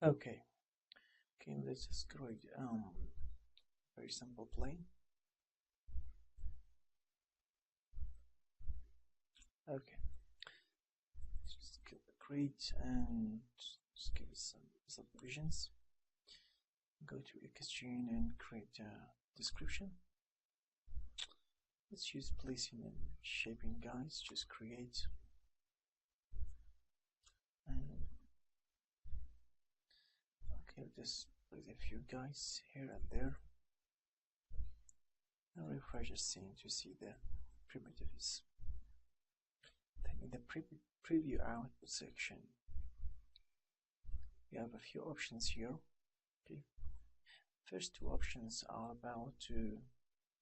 Okay, let's just create very simple plane. Okay, just create and just give it some subdivisions. Go to XGene and create a description. Let's use placing and shaping guides. Just create and okay, just place a few guides here and there. And refresh the scene to see the primitives. Then in the preview output section, we have a few options here. Okay, first two options are about to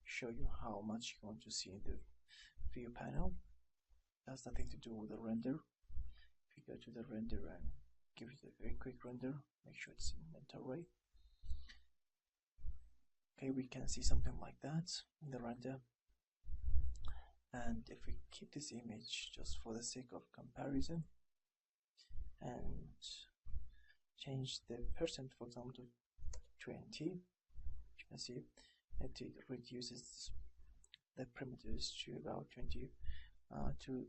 show you how much you want to see in the view panel. That's nothing to do with the render. If you go to the render and give it a very quick render, make sure it's in mental array. Okay, we can see something like that in the render. And if we keep this image just for the sake of comparison and change the percent, for example, to 20, you can see that it reduces the primitives to about 20 to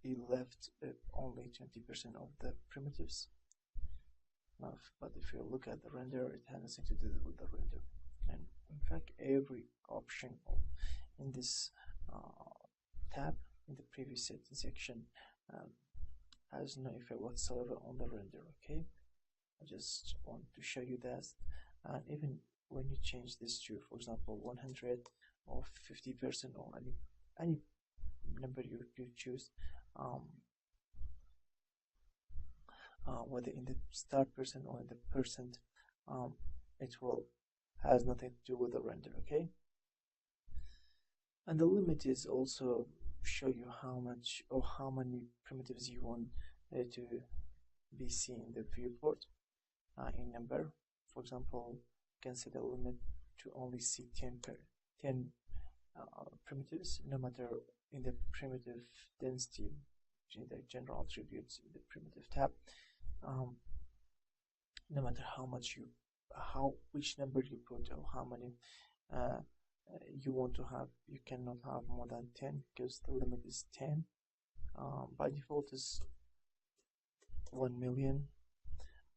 be left only 20% of the primitives. But if you look at the render, it has nothing to do with the render. And in fact, every option in this tab in the previous setting section has no effect whatsoever on the render. Okay, I just want to show you that. And even when you change this to, for example, 100 or 50% or any number you choose, whether in the start percent or in the percent, it will has nothing to do with the render. Okay, and the limit is also show you how much or how many primitives you want to be seen in the viewport in number. For example, you can set a limit to only see 10 primitives, no matter in the primitive density, in the general attributes in the primitive tab. No matter how much which number you put or how many you want to have, you cannot have more than 10 because the limit is 10. By default is 1 million,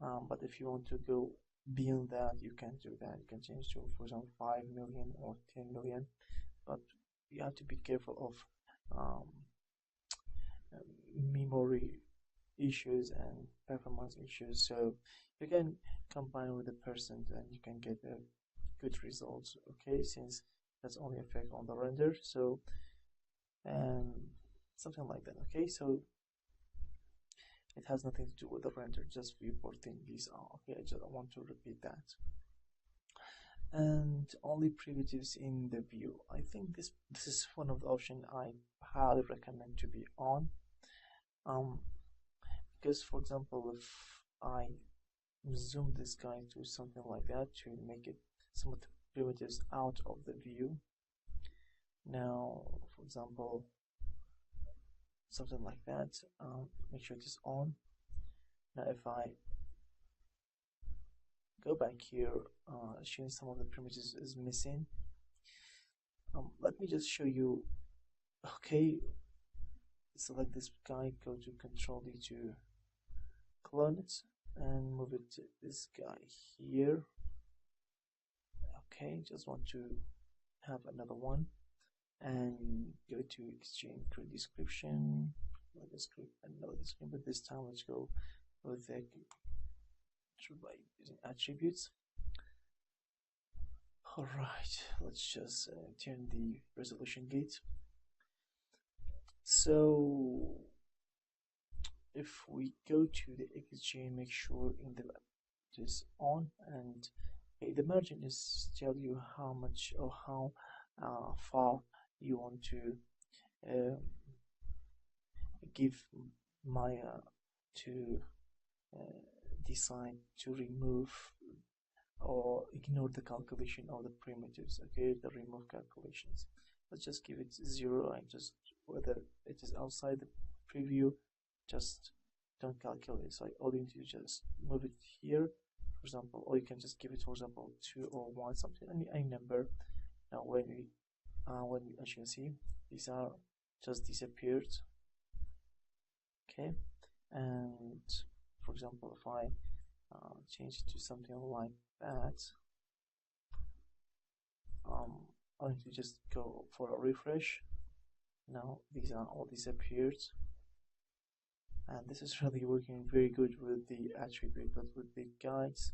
but if you want to go beyond that, you can do that. You can change to, for example, 5 million or 10 million, but you have to be careful of memory issues and performance issues. So you can combine with the percent and you can get a good results. Okay, since that's only effect on the render, so something like that. Okay, so it has nothing to do with the render, just viewporting these are. Okay, I just want to repeat that. And only primitives in the view. I think this is one of the options I highly recommend to be on, because for example, if I zoom this guy to something like that to make it some of the primitives out of the view. Now, for example, something like that, make sure it is on. Now if I go back here, showing some of the primitives is missing. Let me just show you. Okay, select this guy, go to Control D to clone it and move it to this guy here. Okay, just want to have another one and go to XGene, create description. Let us create another description, but this time let's go with the by using attributes. All right, let's just turn the resolution gate. So if we go to the XGene, make sure in the it is on, and the margin is tell you how much or how far you want to give Maya to decide to remove or ignore the calculation of the primitives. Okay, the remove calculations. Let's just give it 0 and just whether it is outside the preview, just don't calculate. So all you need to just move it here, for example, or you can just give it, for example, 2 or 1, something, any number. Now when we as you can see, these are just disappeared. Okay, and for example, if I change it to something like that, I need to just go for a refresh. Now these are all disappeared, and this is really working very good with the attribute, but with the guides,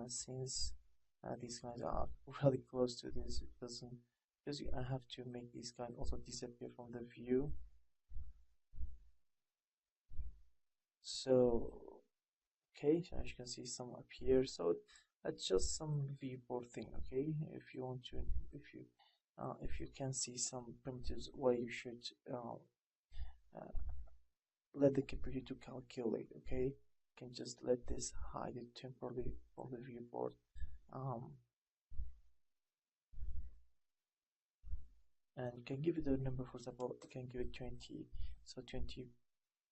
since these guys are really close to this, it doesn't, because I have to make these guys also disappear from the view. So okay, so as you can see, some appear. So that's just some viewport thing. Okay, if you want to, if you can see some primitives where you should let the computer to calculate. Okay, you can just let this hide it temporarily from the viewport. And you can give it a number. For example, you can give it 20. So 20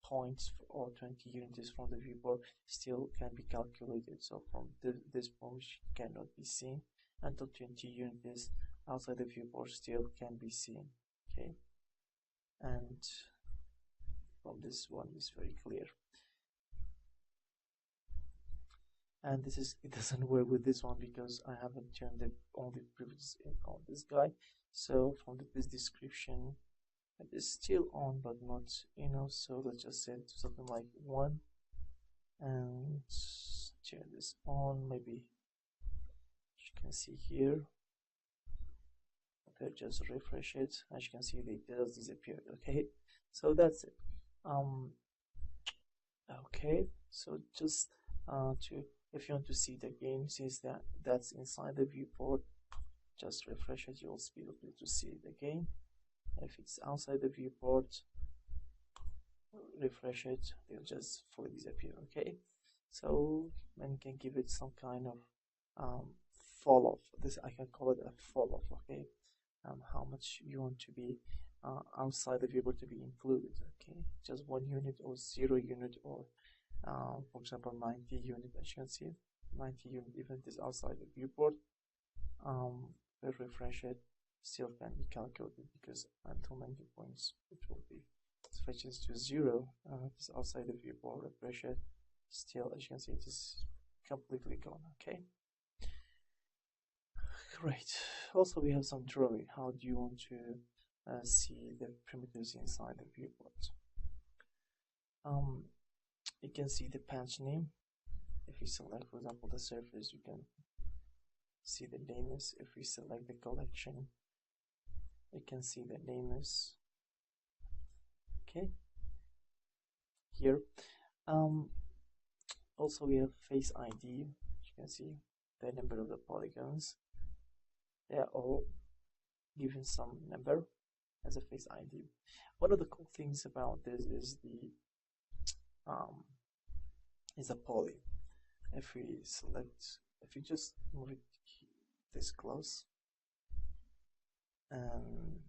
points or 20 units from the viewport still can be calculated. So from this point, which cannot be seen, until 20 units outside the viewport still can be seen. Okay, and from this one is very clear. And this is, it doesn't work with this one because I haven't turned on the previous on this guy. So from this description, it is still on but not enough. So let's just set to something like 1 and turn this on. Maybe you can see here. Okay, just refresh it. As you can see, they just disappeared. Okay, so that's it. Okay, so just if you want to see the game, since that's inside the viewport, just refresh it, you'll be able to see the game. If it's outside the viewport, refresh it, they'll just fully disappear. Okay, so then you can give it some kind of fall off. This, I can call it a fall off. Okay, how much you want to be outside the viewport to be included. Okay, just 1 unit or 0 unit, or for example 90 unit. As you can see, 90 unit, even if it is outside the viewport, refresh it, still can be calculated, because until 90 points it will be switches to 0. It's outside the viewport, refresh it, still, as you can see, it is completely gone. Okay, great. Also, we have some drawing. How do you want to see the primitives inside the viewport? You can see the patch name. If we select, for example, the surface, you can see the names. If we select the collection, you can see the names. Okay, here. Also, we have face ID. You can see the number of the polygons. They are all given some number as a face ID. One of the cool things about this is a poly. If we select, if you just move it this close and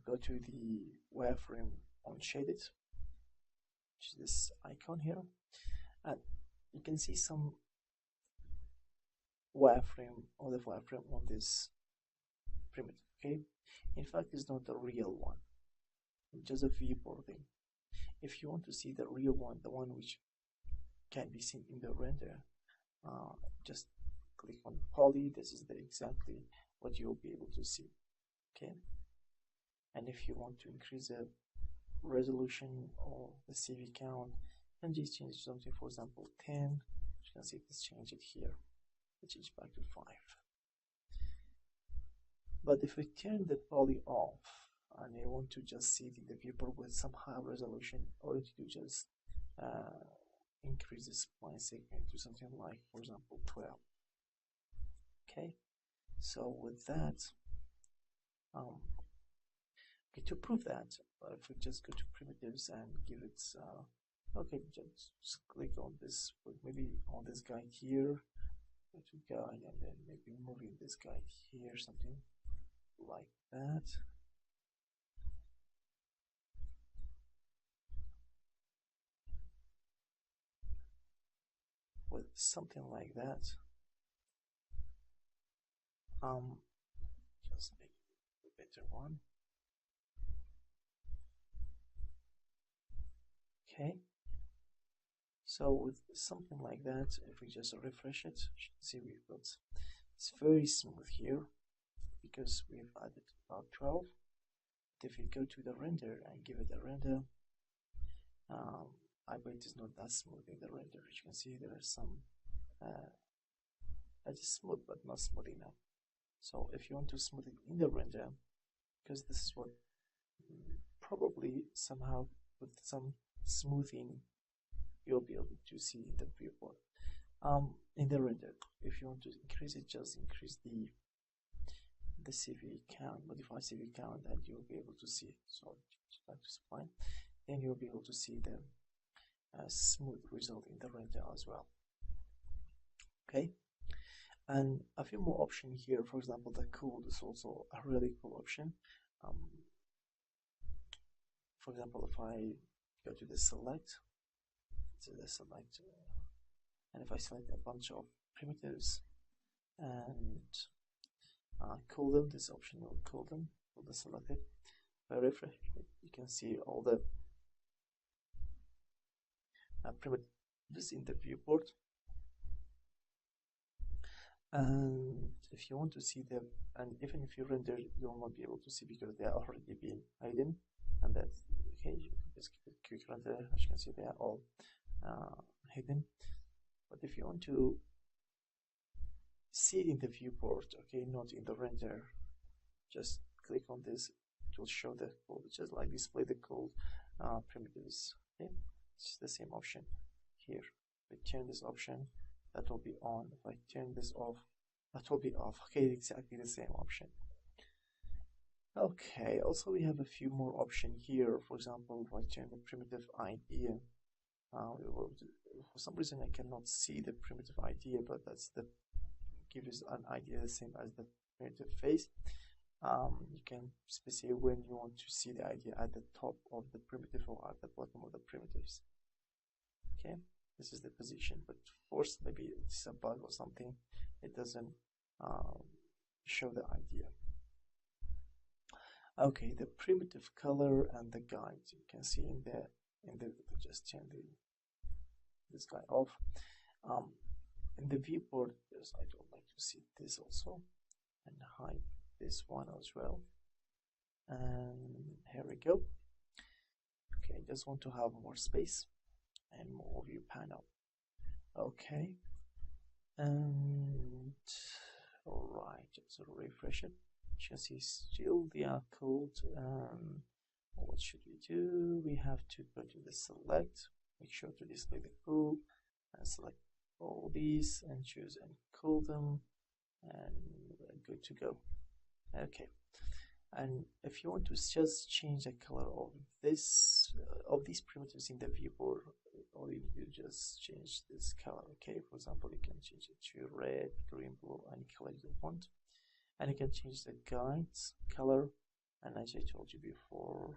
go to the wireframe on shaded, which is this icon here, and you can see some wireframe, or the wireframe on this primitive. Okay, in fact, it's not the real one, it's just a viewport thing. If you want to see the real one, the one which can be seen in the render, just click on poly. This is exactly what you'll be able to see. Okay, and if you want to increase the resolution or the CV count, and just change something, for example 10, you can see let's change it here, let's change back to 5. But if we turn the poly off and you want to just see the viewport with some high resolution, all you do just increase the spline segment to something like, for example, 12. Okay, so with that, okay, to prove that, if we just go to primitives and give it, okay, just click on this, maybe on this guy here, go to guy, and then maybe moving this guy here, something like that. with something like that. Just make a better one. Okay. So with something like that, if we just refresh it, you can see we've got it's very smooth here because we've added about 12. If you go to the render and give it a render, I bet it's not that smooth in the render. As you can see, there are some it is smooth but not smooth enough. So if you want to smooth it in the render, because this is what probably somehow with some smoothing you'll be able to see in the viewport. In the render, if you want to increase it, just increase the CV count, modify CV count, and you'll be able to see it. So that's fine. Then you'll be able to see the smooth result in the render as well. Okay, and a few more options here. For example, the cool is also a really cool option. For example, if I go to the select, and if I select a bunch of primitives and cool them, this option will cool them, will be selected. If I refresh it, you can see all the primitives in the viewport. And if you want to see them, and even if you render, you'll not be able to see because they are already being hidden, and that's okay. You can just give a quick render. As you can see, they are all hidden. But if you want to see it in the viewport, okay, not in the render, just click on this. It will show the code, just like display the code primitives. Okay, it's the same option here. If I turn this option, that will be on. If I turn this off, that will be off. Okay, exactly the same option. Okay, also we have a few more options here. For example, if I turn the primitive idea, for some reason I cannot see the primitive idea, but that's the gives an idea the same as the primitive face. You can specify when you want to see the idea at the top of the primitive or at the bottom of the primitives. Okay, this is the position, but of course maybe it's a bug or something, it doesn't show the idea. Okay, the primitive color and the guides you can see in the just turn this guy off. In the viewport, I don't like to see this also, and hide this one as well. And here we go. Okay, I just want to have more space and more view panel. Okay, and all right, just refresh it. You can see still the code. What should we do? We have to go to the select, make sure to display the cool, and select all these and choose and cool them, and we're good to go. Okay, and if you want to just change the color of this of these primitives in the viewport, all you do just change this color. Okay, for example, you can change it to red, green, blue, any color you want, and you can change the guides color. And as I told you before,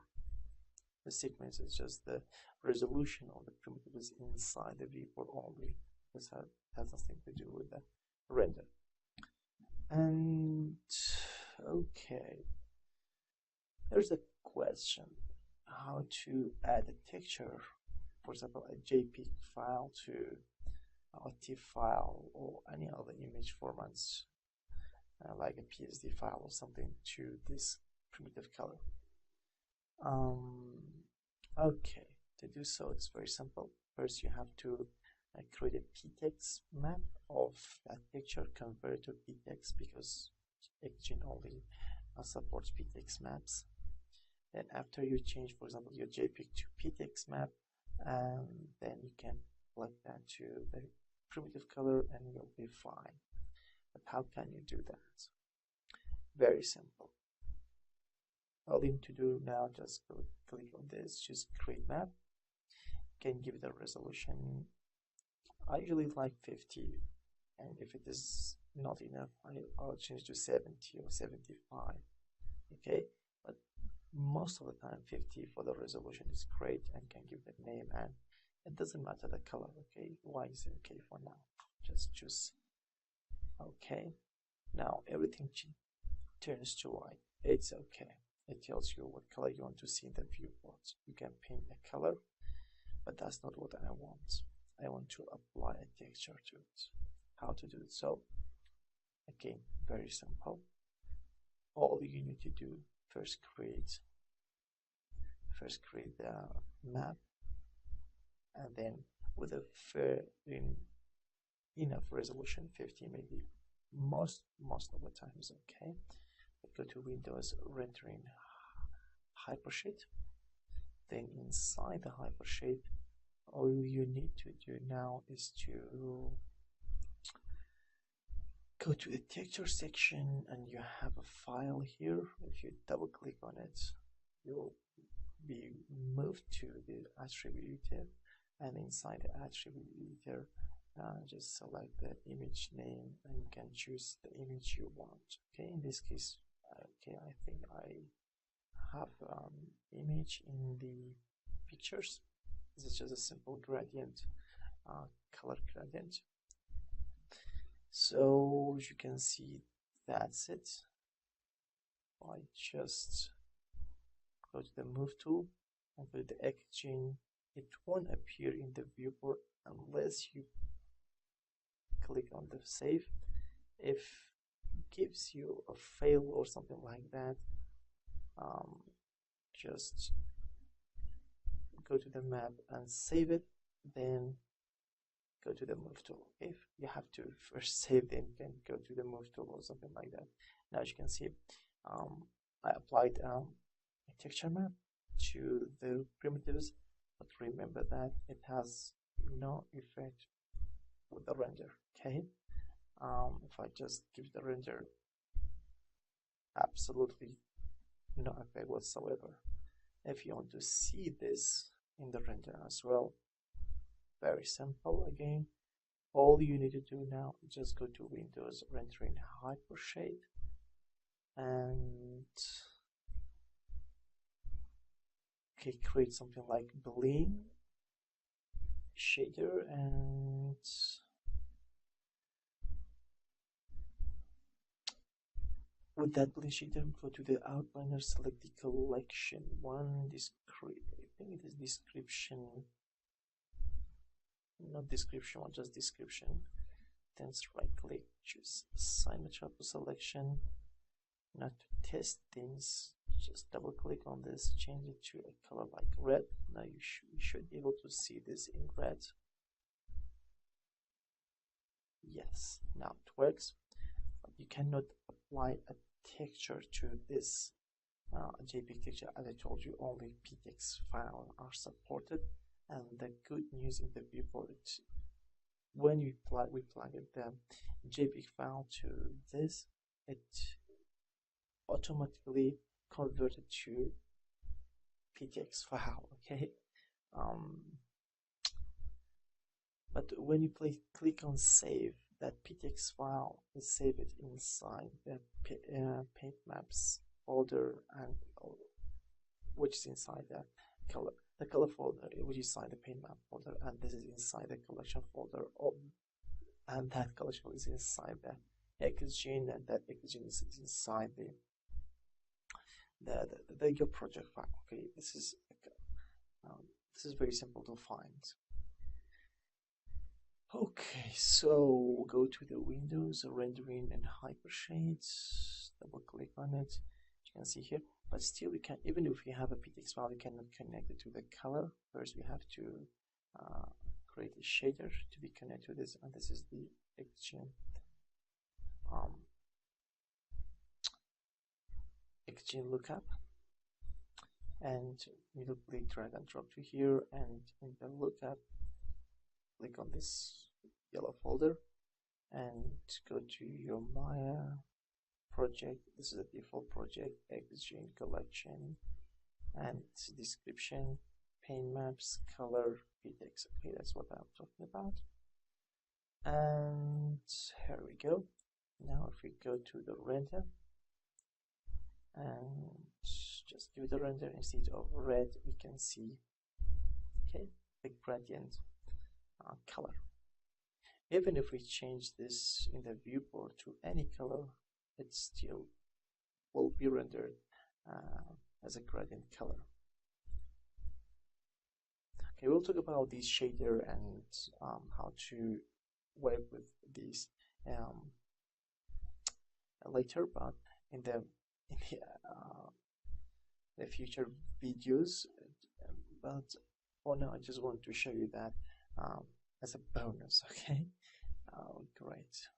the segments is just the resolution of the primitives inside the viewport only. This has nothing to do with the render. And okay, there's a question: how to add a texture, for example, a JPEG file to a TIFF file or any other image formats, like a PSD file or something, to this primitive color. Okay, to do so, it's very simple. First, you have to create a ptex map of that picture, convert it to ptex because XGen only supports ptex maps. Then after you change, for example, your JPEG to ptex map, and then you can plug that to the primitive color and you'll be fine. But how can you do that? Very simple. All you need to do now, just go click on this, just create map. You can give it a resolution. I usually like 50, and if it is not enough, I'll change to 70 or 75. Okay, but most of the time 50 for the resolution is great and can give the name and It doesn't matter the color. Okay, white is okay for now. Just choose okay. Now everything turns to white. It's okay. It tells you what color you want to see in the viewport. You can paint a color, but that's not what I want. I want to apply a texture to it. How to do it? So again, very simple. All you need to do first create the map, and then with a fair enough resolution, 50 maybe, most of the time is okay. Go to Windows, rendering Hypershape. Then inside the Hypershape, all you need to do now is to go to the texture section, and you have a file here. If you double click on it, you'll be moved to the attribute editor, and inside the attribute editor, just select the image name, and you can choose the image you want. Okay, in this case, okay, I think I have image in the pictures. This is just a simple gradient, color gradient. So as you can see, that's it. I just go to the move tool and go to the XGen. It won't appear in the viewport unless you click on the save. If it gives you a fail or something like that, just go to the map and save it, then go to the move tool. If you have to first save, then you can go to the move tool or something like that. Now as you can see, I applied a texture map to the primitives, but remember that it has no effect with the render. Okay, if I just give the render absolutely no effect whatsoever. If you want to see this in the render as well, very simple. Again, all you need to do now is just go to Windows, rendering Hypershape, and okay, create something like Bling shader, and with that Bling shader, go to the outliner, select the collection one, I think it is description, not description one, just description. Then right click, choose symmetrical selection. Now to test things, just double click on this, change it to a color like red. Now you should be able to see this in red. Yes, now it works, but you cannot apply a texture to this JPEG texture. As I told you, only PTX files are supported, and the good news in the viewport, when we plug the JPEG file to this, it automatically converted to PTX file. Okay, but when you click on save, that PTX file is saved inside the paint maps folder, and which is inside the color folder, which is inside the paint map folder, and this is inside the collection folder, and that collection is inside the XGen, and that XGen is inside your project file. Okay, this is very simple to find. Okay, so go to the Windows, rendering and Hypershape, double click on it. You can see here, but still we can, even if we have a PTX file, we cannot connect it to the color. First we have to create a shader to be connected to this, and this is the XGen lookup, and middle click, drag and drop to here, and in the lookup click on this yellow folder and go to your Maya project. This is a default project, XGen collection, and description, paint maps, color, PTX. Okay, that's what I'm talking about. And here we go. Now if we go to the render and just give it a render, instead of red we can see, okay, the gradient color. Even if we change this in the viewport to any color, it still will be rendered as a gradient color. Okay, we'll talk about this shader and how to work with these later, but in the future videos. But for now, I just want to show you that as a bonus. Okay, great.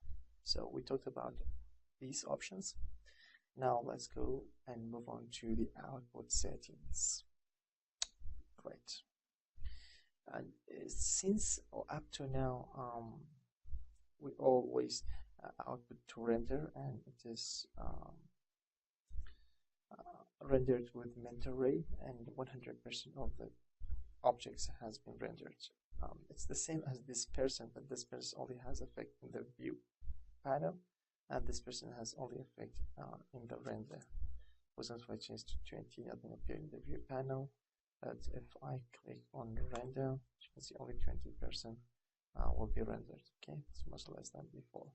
So we talked about these options. Now let's go and move on to the output settings. Great. And since up to now we always output to render, and it is rendered with Mentoray, and 100% of the objects has been rendered. It's the same as this person, but this person only has effect in the view panel, and this person has only effect in the render. For example, if I change to 20, nothing appear in the view panel. But if I click on render, you can see only 20% will be rendered. Okay, it's much less than before.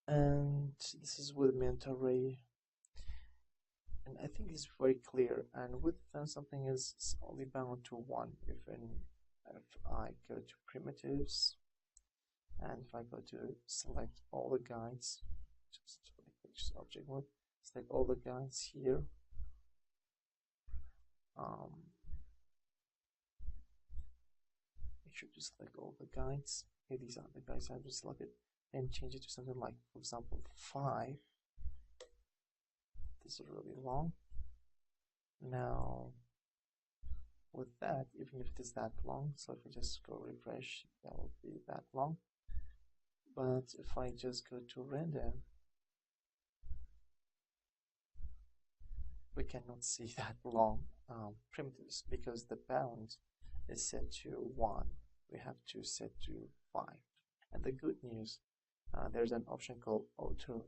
And this is with Mentoray, and I think it's very clear. And with something is only bound to 1. If I go to primitives, and if I go to select all the guides, just object mode, select all the guides here. Make sure to select all the guides. Okay, these are the guides I just selected, and change it to something like, for example, 5. This is really long. Now, with that, even if it is that long, so if we just go refresh, that will be that long. But if I just go to render, we cannot see that long primitives because the bound is set to 1. We have to set to 5. And the good news, there's an option called auto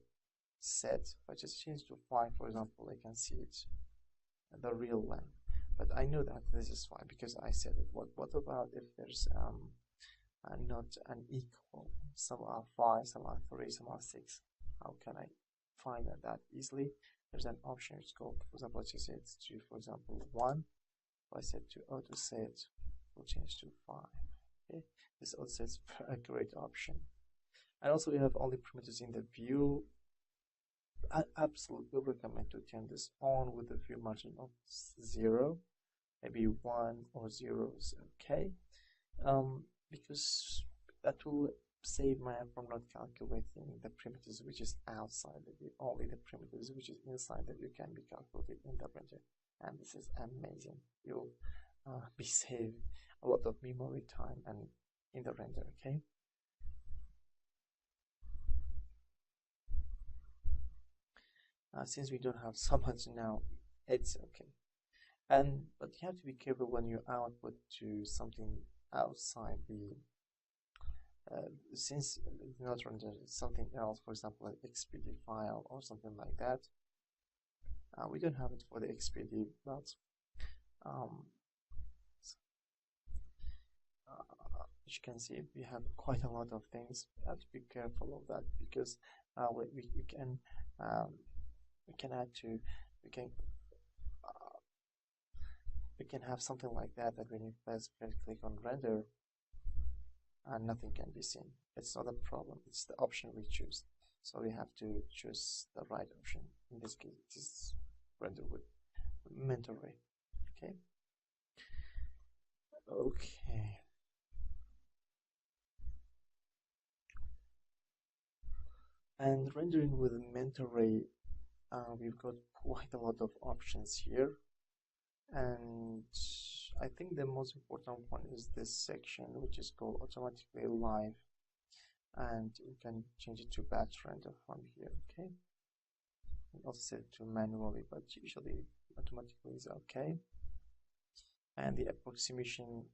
set. If I just change to 5, for example, I can see it the real length. But I know that this is 5 because I set it. What about if there's not an equal? Some are 5, some are 3, some are 6. How can I find that easily? There's an option, it's called, for example, let's just set to, for example, 1. If I set to auto set, we'll change to 5. Okay, this auto set is a great option. And also we have only primitives in the view. I absolutely recommend to turn this on with the view margin of 0. Maybe 1 or 0 is okay, because that will save my from not calculating the primitives which is outside the view. Only the primitives which is inside the view can be calculated in the render, and this is amazing. You'll be saving a lot of memory time and in the render. Okay. Since we don't have so much now, it's okay. But you have to be careful when you output to something outside the since it's not rendered something else, for example, an XPD file or something like that. We don't have it for the XPD, but as you can see, we have quite a lot of things. You have to be careful of that because we can add to we can have something like that when you first click on render and nothing can be seen. It's not a problem, it's the option we choose. So we have to choose the right option. In this case, it is render with Mentoray. Okay. Okay. And rendering with Mentoray, we've got quite a lot of options here, and I think the most important one is this section, which is called automatically live, and you can change it to batch render from here. Okay, and also set it to manually, but usually automatically is okay. And the approximation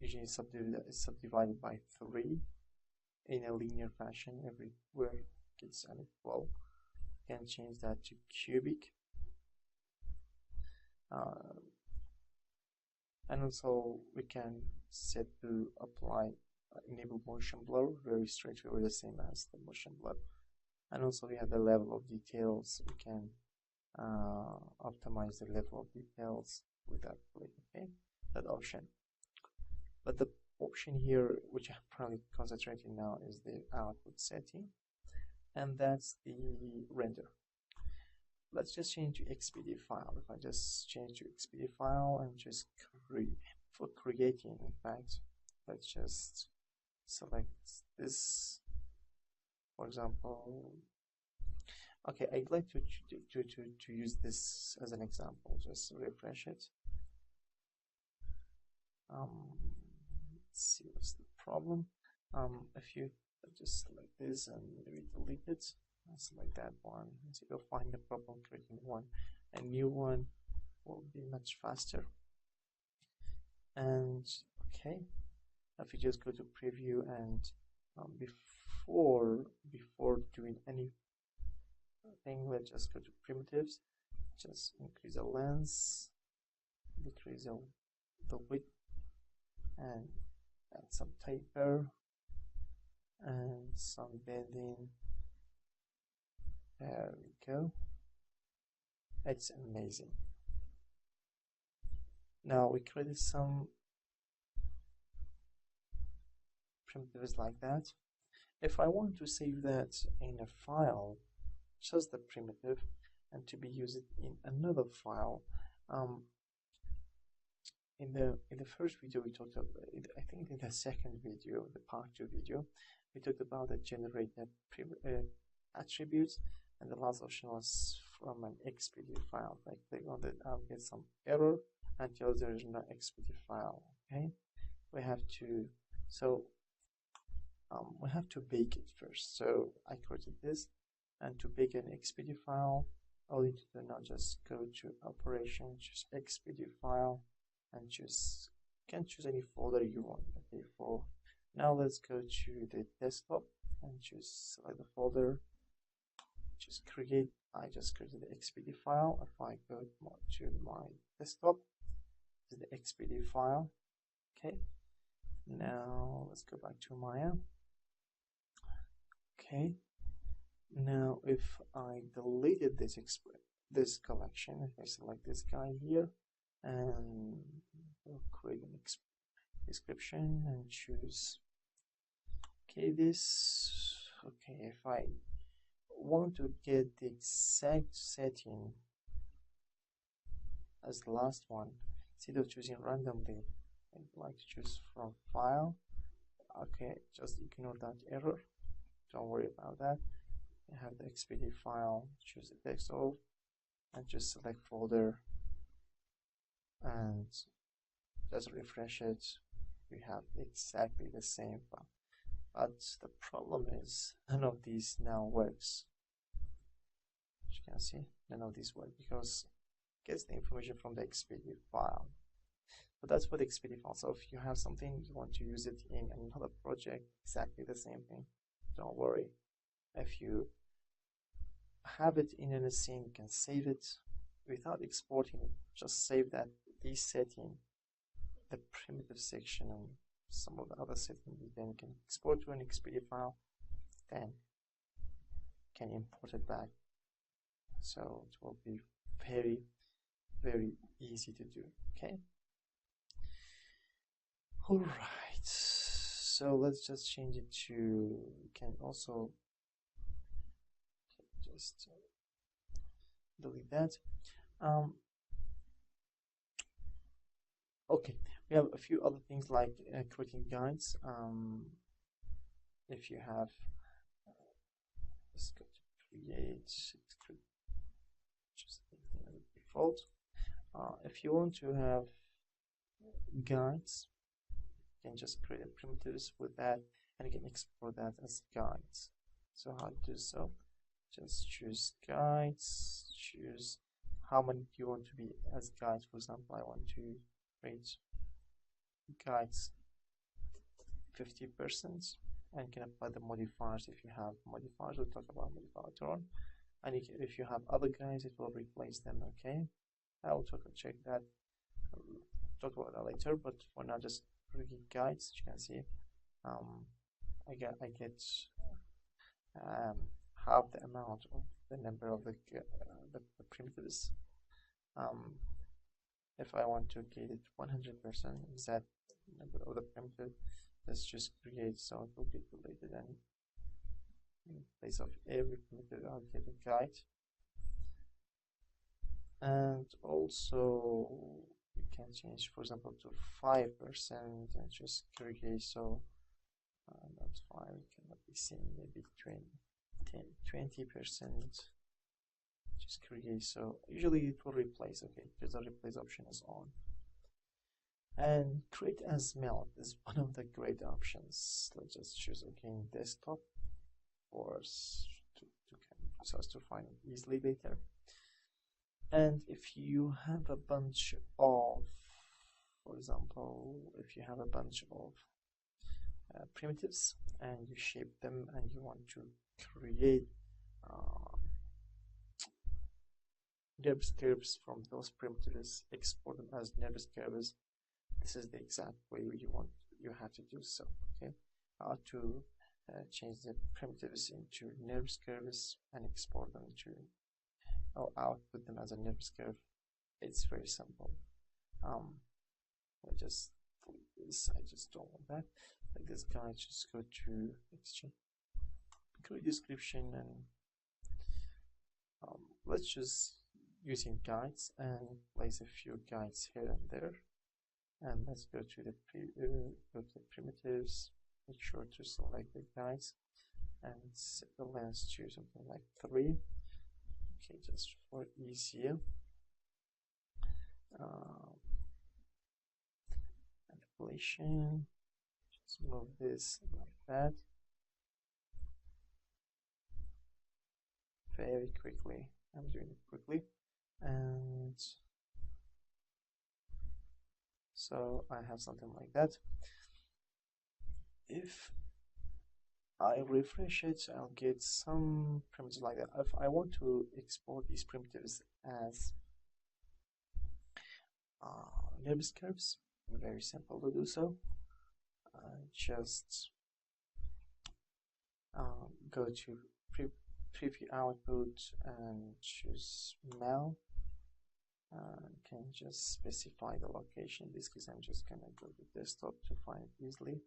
usually is subdivided by 3 in a linear fashion everywhere. It's unequal. You can change that to cubic. And also we can set to apply enable motion blur very straightforward, the same as the motion blur. And also we have the level of details. We can optimize the level of details with that plate, okay, that option. But the option here, which I'm probably concentrating now, is the output setting, and that's the render. Let's just change to XPD file. If I just change to XPD file and just for creating, in fact, let's just select this, for example. Okay, I'd like to use this as an example. Just refresh it. Let's see what's the problem. If you just select this and maybe delete it, select that one, so you'll find the problem creating one. A new one will be much faster. And okay, if you just go to preview and before doing anything, let's just go to primitives, just increase the length, decrease the width, and add some taper and some bending. There we go. It's amazing. Now we created some primitives like that. If I want to save that in a file, just the primitive, and to be used in another file, in the first video we talked about, I think in the second video, the part 2 video, we talked about the generated attributes, and the last option was from an XPD file. If I click on it, I'll get some error until there is no XPD file. Okay, we have to bake it first. So I created this, and to bake an XPD file, all you need to do now, just go to operation, choose XPD file, and you can choose any folder you want. Okay, for now let's go to the desktop and choose select the folder, just create. I just created the XPD file. If I go to my desktop, this is the XPD file. Okay, now let's go back to Maya. Okay, now if I deleted this collection, if I select this guy here and we'll create an description and choose this. Okay, if I want to get the exact setting as the last one, instead of choosing randomly, I'd like to choose from file. Okay, just ignore that error, don't worry about that. I have the XPD file, choose the desktop and just select folder and just refresh it. We have exactly the same file, but the problem is none of these now works. As you can see, none of these work because it gets the information from the XPD file. But that's for the XPD file. So if you have something you want to use it in another project, exactly the same thing, don't worry. If you have it in a scene, you can save it without exporting it. Just save that this setting, the primitive section, and some of the other settings. Then you can export to an XPD file, then can import it back. So it will be very, very easy to do. Okay. All right. So let's just change it to. You can also just delete that. Okay, we have a few other things like creating guides. If you have, let's go to create, just default. If you want to have guides, you can just create primitives with that, and you can export that as guides. So how to do so? Just choose guides, choose how many do you want to be as guides. For example, I want to create guides 50%, and you can apply the modifiers if you have modifiers. We'll talk about modifier later on. And if you have other guides, it will replace them. Okay, I will check that talk about that later, but for now just looking guides. You can see I get half the amount of the number of the primitives. If I want to get it 100% exact number of the primitive, let's just create, so it will be related, and in place of every primitive I'll get a guide. And also you can change, for example, to 5% and just create, so not 5, cannot be seen, maybe 20%, just create, so usually it will replace, okay, because the replace option is on. And create as melt is one of the great options. Let's just choose again desktop for us to find it easily later. And if you have a bunch of, for example, if you have a bunch of primitives and you shape them and you want to create Nerbs curves from those primitives, export them as Nerbs curves, this is the exact way you have to do so. Okay, how to change the primitives into Nerbs curves and export them to, or output them as a Nerbs curve. It's very simple. I just delete this. I just don't want that. Like this guy, just go to exchange, create description, and let's just using guides and place a few guides here and there. And let's go to the primitives. Make sure to select the guides and set the length to something like 3. Okay, just for easier. Manipulation. Just move this like that. Very quickly. I'm doing it quickly. And so I have something like that. If I refresh it, I'll get some primitives like that. If I want to export these primitives as Nerbs curves, very simple to do so. Just go to preview output and choose mel. Can just specify the location. In this case, I'm just gonna go to desktop to find it easily.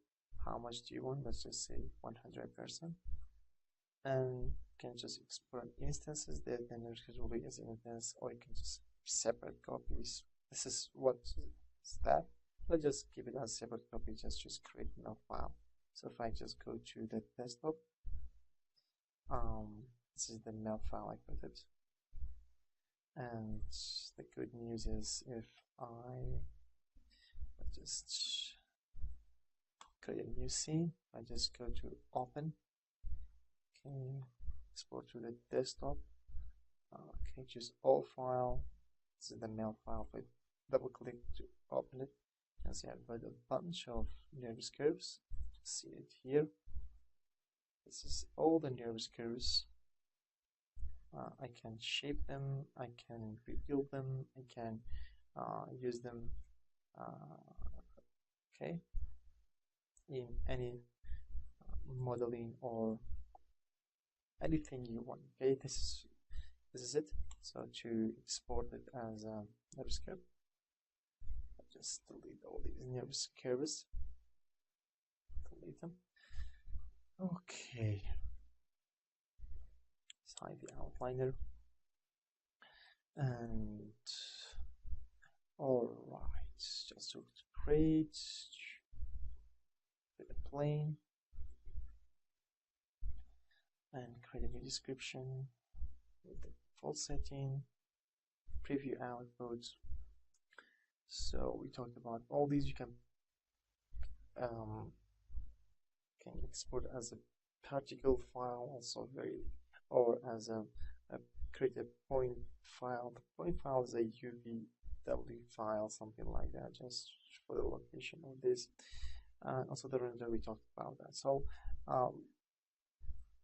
How much do you want? Let's just say 100%. And can just export instances there, then there's will be as an instance, or you can just separate copies. This is what is that. Let's just keep it as separate copy, just create a file. So if I just go to the desktop, this is the mel file I put it. And the good news is, if I just create a new scene, I just go to open, okay, export to the desktop, okay, choose all file. This is the mel file. If I double click to open it, you can see I've got a bunch of Nerbs curves. See it here. This is all the Nerbs curves. I can shape them, I can rebuild them, I can use them okay, in any modeling or anything you want. Okay, this is it. So to export it as a Nerbs curve, I'll just delete all these Nerbs curves, delete them. Okay, hide the outliner, and alright, just to create with a plane and create a new description with the default setting, preview output. So we talked about all these. You can export as a particle file, also or as a create a point file. The point file is a UVW file, something like that, just for the location of this. Also the render, we talked about that. So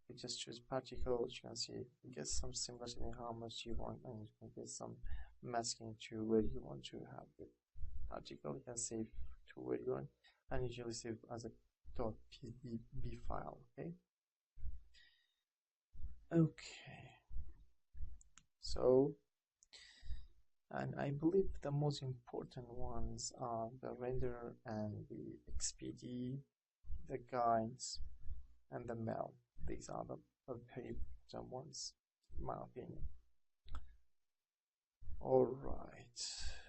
we just choose particle. You can see you get some symbols in how much you want, and you can get some masking to where you want to have it. article, you can save to where you want, and usually save as a .pdb file. Okay, so, and I believe the most important ones are the render and the XPD, the guides, and the mail. These are the very important ones, in my opinion. All right.